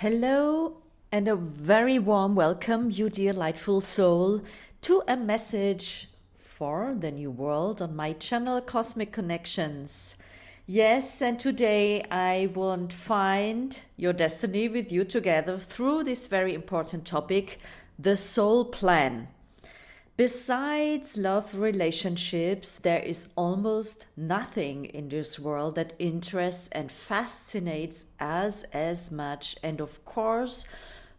Hello and a very warm welcome, you dear lightful soul, to a message for the new world on my channel Cosmic Connections. Yes, and today I want to find your destiny with you together through this very important topic, the soul plan. Besides love relationships, there is almost nothing in this world that interests and fascinates us as much, and of course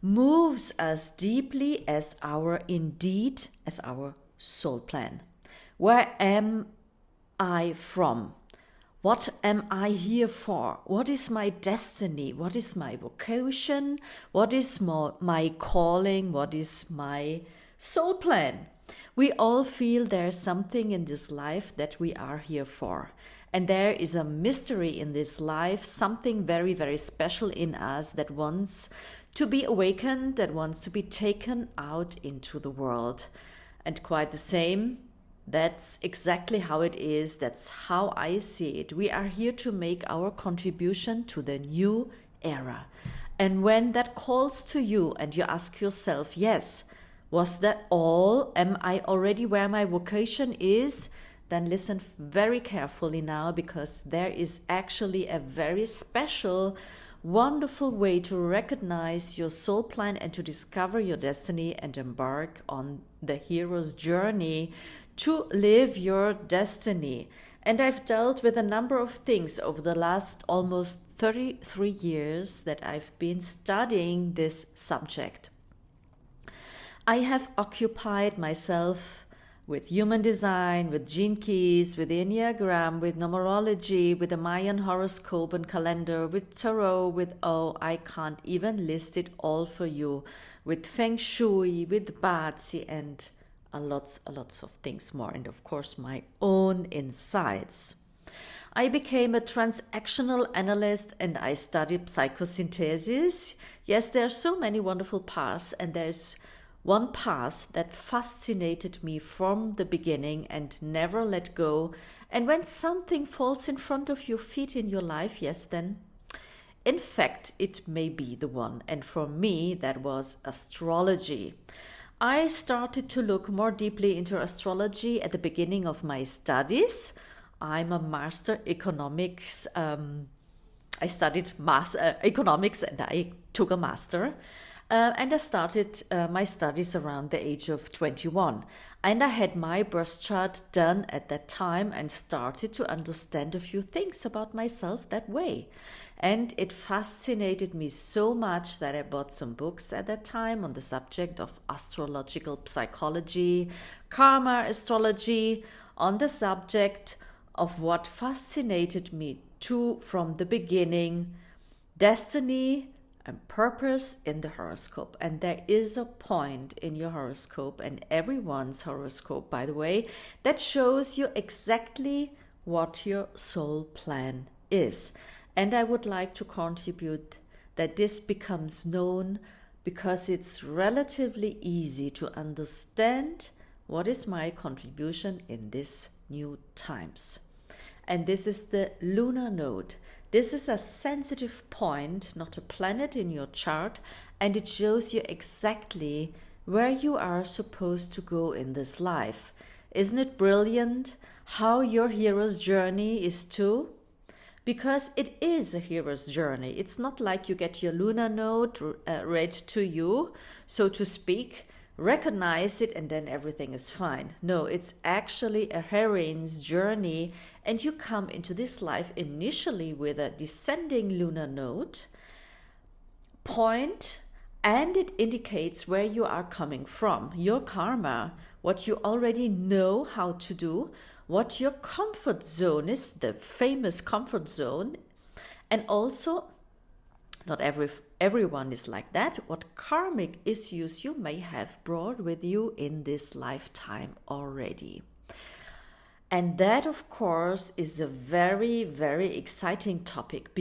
moves us deeply as our soul plan. Where am I from? What am I here for? What is my destiny? What is my vocation? What is my calling? What is my soul plan? We all feel there's something in this life that we are here for. And there is a mystery in this life, something very, very special in us that wants to be awakened, that wants to be taken out into the world. And quite the same, that's exactly how it is. That's how I see it. We are here to make our contribution to the new era. And when that calls to you and you ask yourself, yes, was that all? Am I already where my vocation is? Then listen very carefully now, because there is actually a very special, wonderful way to recognize your soul plan and to discover your destiny and embark on the hero's journey to live your destiny. And I've dealt with a number of things over the last almost 33 years that I've been studying this subject. I have occupied myself with human design, with gene keys, with the Enneagram, with numerology, with the Mayan horoscope and calendar, with tarot, I can't even list it all for you, with feng shui, with Bazi, and lots of things more, and of course my own insights. I became a transactional analyst and I studied psychosynthesis. Yes, there are so many wonderful paths, and there's one path that fascinated me from the beginning and never let go. And when something falls in front of your feet in your life, yes, then in fact it may be the one. And for me, that was astrology. I started to look more deeply into astrology at the beginning of my studies. I'm a master economics. I studied economics and I took a master. And I started my studies around the age of 21. And I had my birth chart done at that time and started to understand a few things about myself that way. And it fascinated me so much that I bought some books at that time on the subject of astrological psychology, karma astrology, on the subject of what fascinated me too from the beginning, destiny and purpose in the horoscope. And there is a point in your horoscope, and everyone's horoscope, by the way, that shows you exactly what your soul plan is. And I would like to contribute that this becomes known because it's relatively easy to understand what is my contribution in these new times. And this is the lunar node. This is a sensitive point, not a planet in your chart, and it shows you exactly where you are supposed to go in this life. Isn't it brilliant how your hero's journey is too? Because it is a hero's journey. It's not like you get your lunar node read to you, so to speak, recognize it, and then everything is fine. No, it's actually a heroine's journey, and you come into this life initially with a descending lunar node point, and it indicates where you are coming from, your karma, what you already know how to do, what your comfort zone is, the famous comfort zone, and also not everyone is like that, what karmic issues you may have brought with you in this lifetime already. And that, of course, is a very, very exciting topic,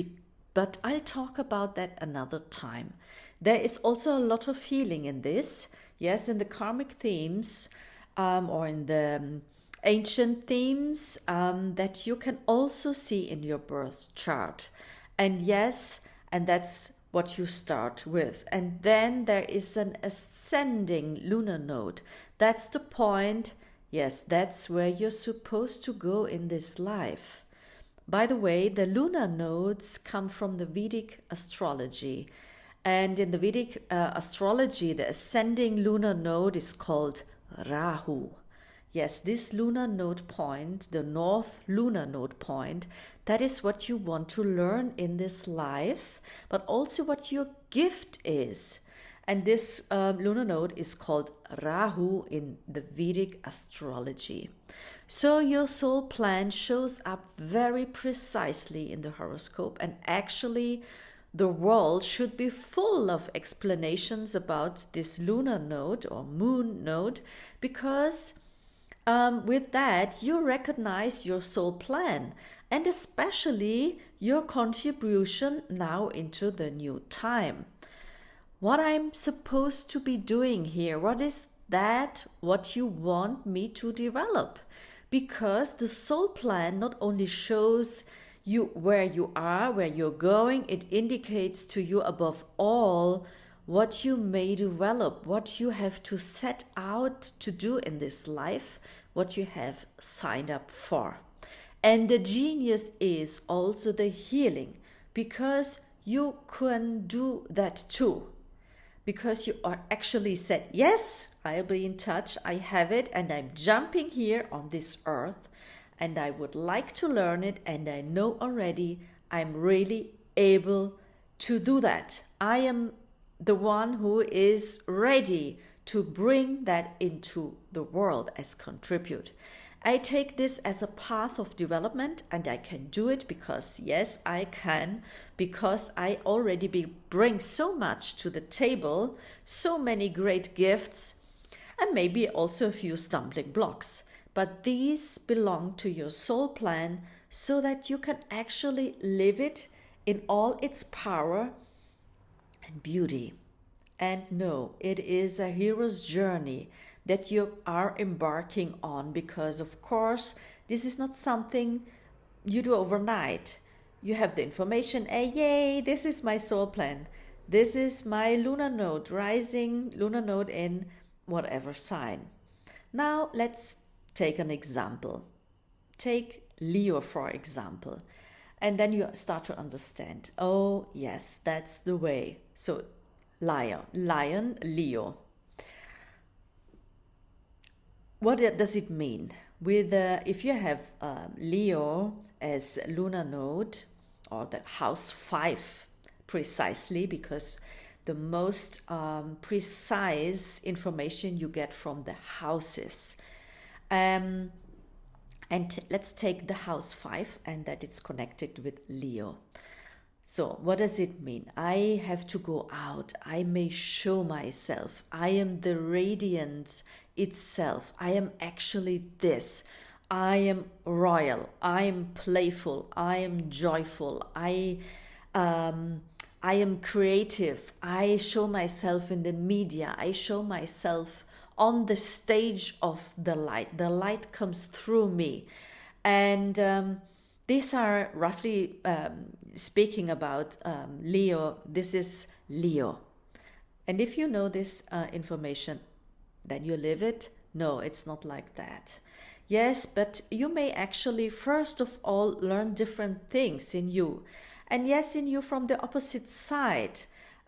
but I'll talk about that another time. There is also a lot of healing in this. Yes, in the karmic themes or in the ancient themes that you can also see in your birth chart. And yes, and that's what you start with. And then there is an ascending lunar node. That's the point. Yes, that's where you're supposed to go in this life. By the way, the lunar nodes come from the Vedic astrology. And in the Vedic astrology, the ascending lunar node is called Rahu. Yes, this lunar node point, the north lunar node point, that is what you want to learn in this life, but also what your gift is. And this lunar node is called Rahu in the Vedic astrology. So your soul plan shows up very precisely in the horoscope, and actually the world should be full of explanations about this lunar node or moon node, because with that you recognize your soul plan and especially your contribution now into the new time. What I'm supposed to be doing here, what is that what you want me to develop? Because the soul plan not only shows you where you are, where you're going, it indicates to you above all what you may develop, what you have to set out to do in this life, what you have signed up for. And the genius is also the healing, because you can do that too. Because you are actually said, yes, I'll be in touch, I have it, and I'm jumping here on this earth, and I would like to learn it, and I know already I'm really able to do that. I am the one who is ready to bring that into the world as contribute. I take this as a path of development, and I can do it because, yes, I can, because I already bring so much to the table, so many great gifts, and maybe also a few stumbling blocks. But these belong to your soul plan so that you can actually live it in all its power and beauty. And no, it is a hero's journey that you are embarking on, because of course this is not something you do overnight. You have the information, yay, this is my soul plan, this is my lunar node, rising lunar node in whatever sign. Now let's take an example. Take Leo, for example, and then you start to understand, oh yes, that's the way. So lion, Leo. What does it mean? If you have Leo as lunar node, or the house 5 precisely, because the most precise information you get from the houses. And let's take the house 5 and that it's connected with Leo. So what does it mean? I have to go out. I may show myself. I am the radiance itself. I am actually this. I am royal. I am playful. I am joyful. I am creative. I show myself in the media. I show myself on the stage of the light. The light comes through me. And these are roughly speaking about Leo. This is Leo. And if you know this information, then you live it. No, it's not like that. Yes, but you may actually first of all learn different things in you. And yes, in you from the opposite side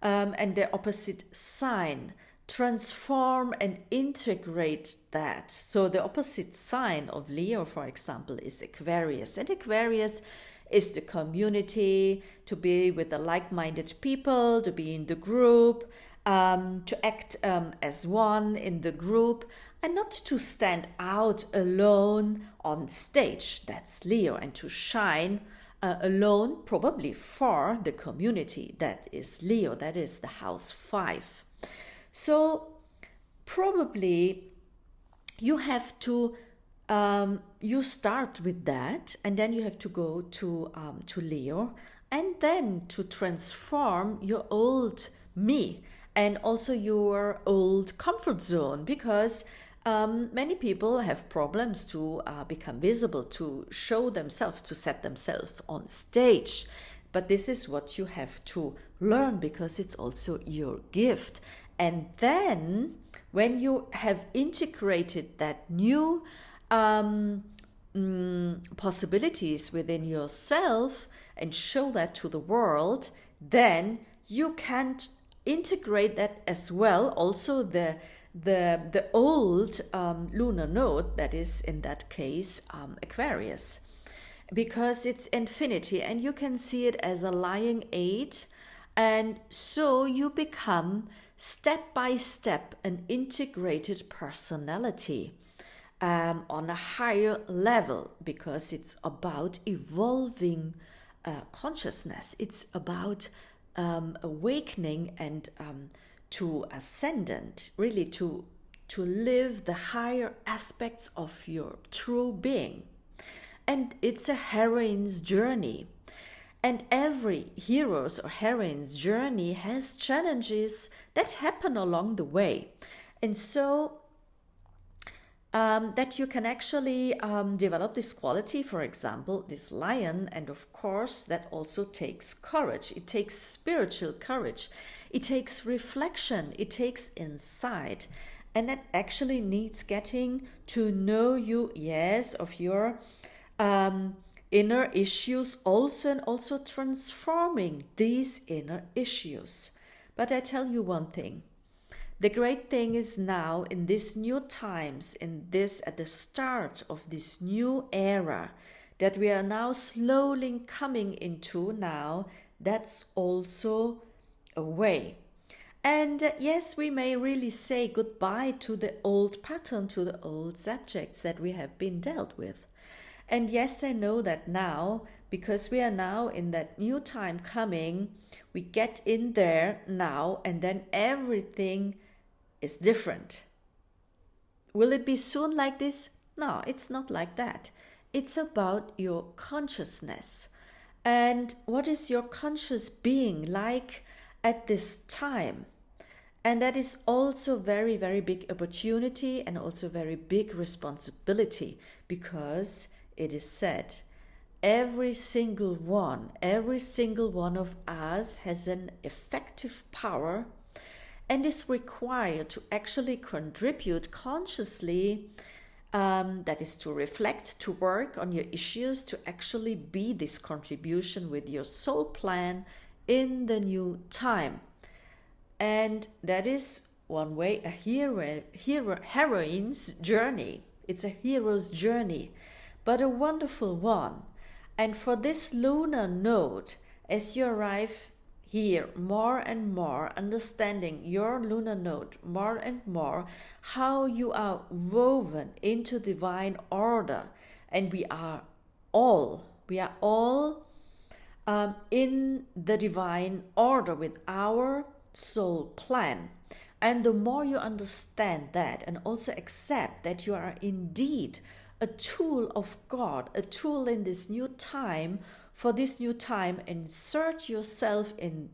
and the opposite sign. Transform and integrate that. So the opposite sign of Leo, for example, is Aquarius. And Aquarius is the community, to be with the like-minded people, to be in the group, to act as one in the group, and not to stand out alone on stage. That's Leo. And to shine alone, probably for the community. That is Leo. That is the house 5. So probably you have to, you start with that, and then you have to go to Leo, and then to transform your old me and also your old comfort zone, because many people have problems to become visible, to show themselves, to set themselves on stage. But this is what you have to learn, because it's also your gift. And then when you have integrated that new possibilities within yourself and show that to the world, then you can integrate that as well. Also the old lunar node, that is in that case Aquarius, because it's infinity and you can see it as a lying 8, and so you become step by step an integrated personality on a higher level, because it's about evolving consciousness. It's about awakening and to ascendant, really to live the higher aspects of your true being. And it's a heroine's journey. And every hero's or heroine's journey has challenges that happen along the way. And so that you can actually develop this quality, for example, this lion. And of course, that also takes courage. It takes spiritual courage. It takes reflection. It takes insight. And that actually needs getting to know you, yes, of your inner issues also, and also transforming these inner issues. But I tell you one thing. The great thing is now in these new times, at the start of this new era that we are now slowly coming into now, that's also a way. And yes, we may really say goodbye to the old pattern, to the old subjects that we have been dealt with. And yes, I know that now, because we are now in that new time coming, we get in there now, and then everything is different. Will it be soon like this? No, it's not like that. It's about your consciousness. And what is your conscious being like at this time? And that is also very, very big opportunity and also very big responsibility, because it is said every single one of us has an effective power and is required to actually contribute consciously, that is to reflect, to work on your issues, to actually be this contribution with your soul plan in the new time. And that is one way, a heroine's journey. It's a hero's journey, but a wonderful one. And for this lunar node, as you arrive here more and more, understanding your lunar node more and more, how you are woven into divine order. And we are all in the divine order with our soul plan. And the more you understand that and also accept that you are indeed a tool of God, a tool in this new time, for this new time, insert yourself in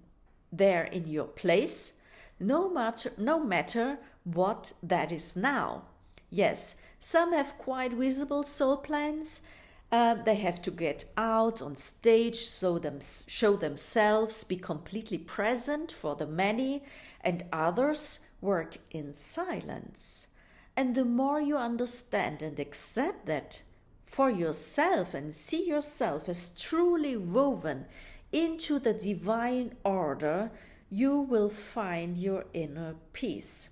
there in your place, no matter what that is now. Yes, some have quite visible soul plans. They have to get out on stage, show themselves, be completely present for the many, and others work in silence. And the more you understand and accept that for yourself and see yourself as truly woven into the divine order, you will find your inner peace.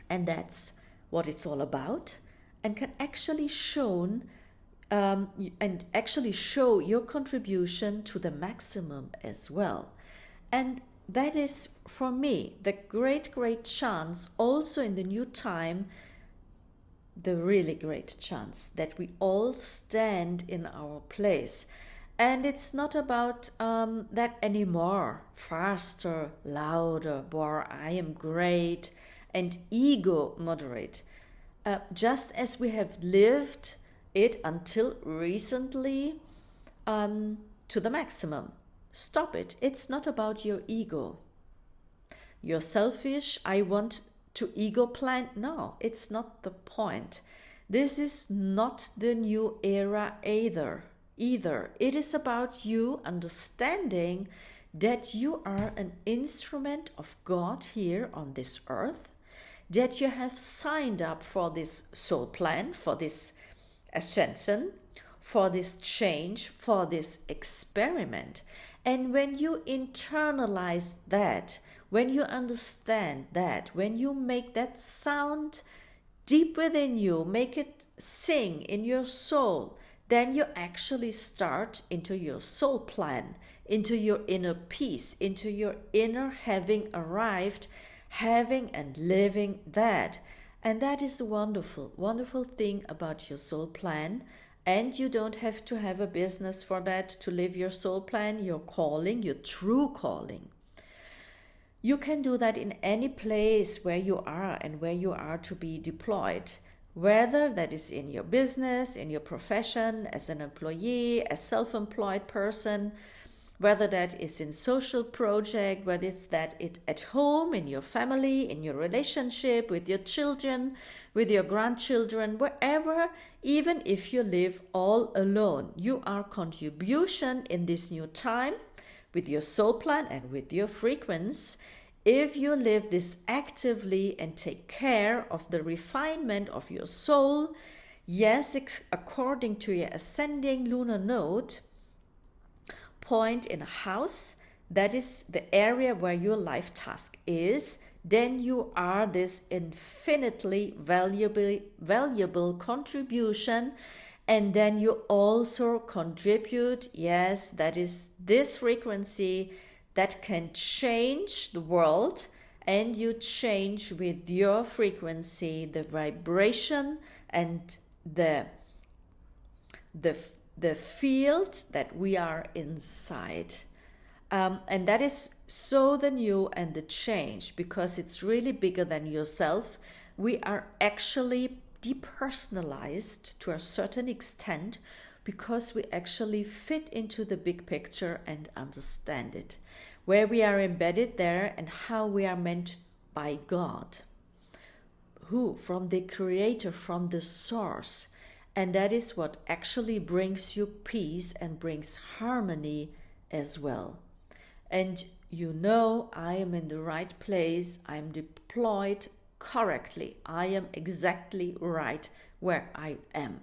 And that's what it's all about, and can actually show your contribution to the maximum as well. And that is, for me, the great chance also in the new time, the really great chance that we all stand in our place. And it's not about that anymore. Faster, louder, more I am great, and ego moderate. Just as we have lived it until recently to the maximum. Stop it. It's not about your ego. You're selfish. I want to ego plan. No, it's not the point. This is not the new era either. either. It is about you understanding that you are an instrument of God here on this earth, that you have signed up for this soul plan, for this ascension, for this change, for this experiment. And when you internalize that, when you understand that, when you make that sound deep within you, make it sing in your soul, then you actually start into your soul plan, into your inner peace, into your inner having arrived, having and living that. And that is the wonderful, wonderful thing about your soul plan. And you don't have to have a business for that to live your soul plan, your calling, your true calling. You can do that in any place where you are and where you are to be deployed, whether that is in your business, in your profession, as an employee, a self-employed person, whether that is in social project, whether it's that it at home, in your family, in your relationship, with your children, with your grandchildren, wherever, even if you live all alone, you are contribution in this new time with your soul plan and with your frequency. If you live this actively and take care of the refinement of your soul, yes, according to your ascending lunar node point in a house, that is the area where your life task is, then you are this infinitely valuable contribution. And then you also contribute, yes, that is this frequency that can change the world, and you change with your frequency the vibration and the field that we are inside. And that is so the new and the change, because it's really bigger than yourself. We are actually depersonalized to a certain extent because we actually fit into the big picture and understand it, where we are embedded there and how we are meant by God, who from the creator, from the source. And that is what actually brings you peace and brings harmony as well. And you know, I am in the right place, I'm deployed correctly, I am exactly right where I am.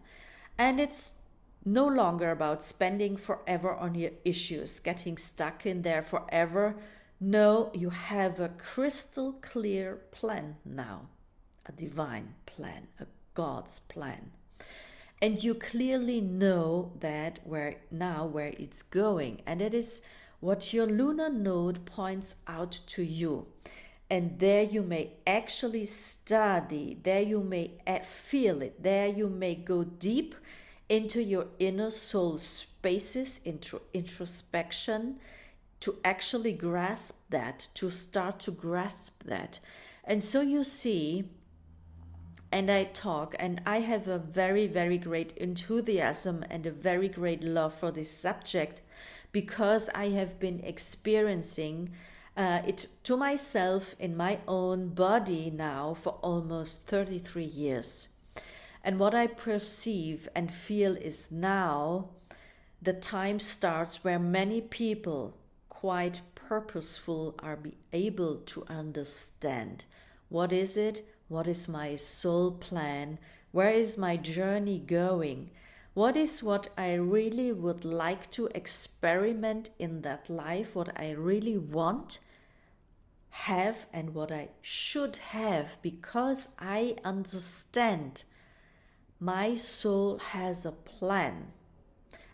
And it's no longer about spending forever on your issues, getting stuck in there forever. No, you have a crystal clear plan now, a divine plan, a God's plan. And you clearly know that where it's going. And that is what your lunar node points out to you. And there you may actually study, there you may feel it, there you may go deep into your inner soul spaces, into introspection, to actually grasp that, to start to grasp that. And so you see, and I talk, and I have a very, very great enthusiasm and a very great love for this subject, because I have been experiencing it to myself in my own body now for almost 33 years. And what I perceive and feel is now the time starts where many people, quite purposeful, are able to understand. What is it? What is my soul plan? Where is my journey going? What is what I really would like to experiment in that life? What I really want, have, and what I should have, because I understand my soul has a plan,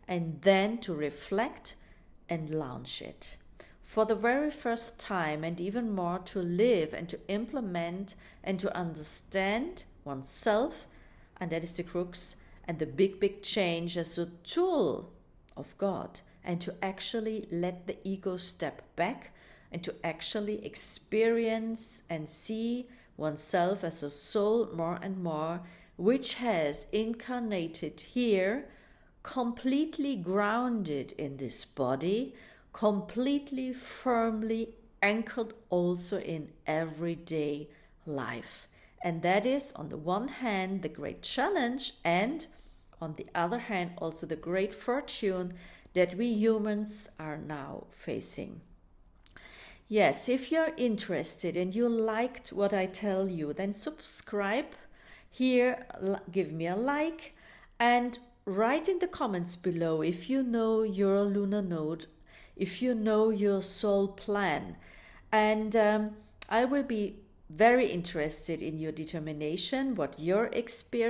and then to reflect and launch it for the very first time, and even more to live and to implement and to understand oneself. And that is the crux and the big change as a tool of God, and to actually let the ego step back and to actually experience and see oneself as a soul more and more, which has incarnated here, completely grounded in this body, completely firmly anchored also in everyday life. And that is, on the one hand, the great challenge, and on the other hand, also the great fortune that we humans are now facing. Yes, if you're interested and you liked what I tell you, then subscribe here, give me a like, and write in the comments below if you know your lunar node, if you know your soul plan. And I will be very interested in your determination, what your experience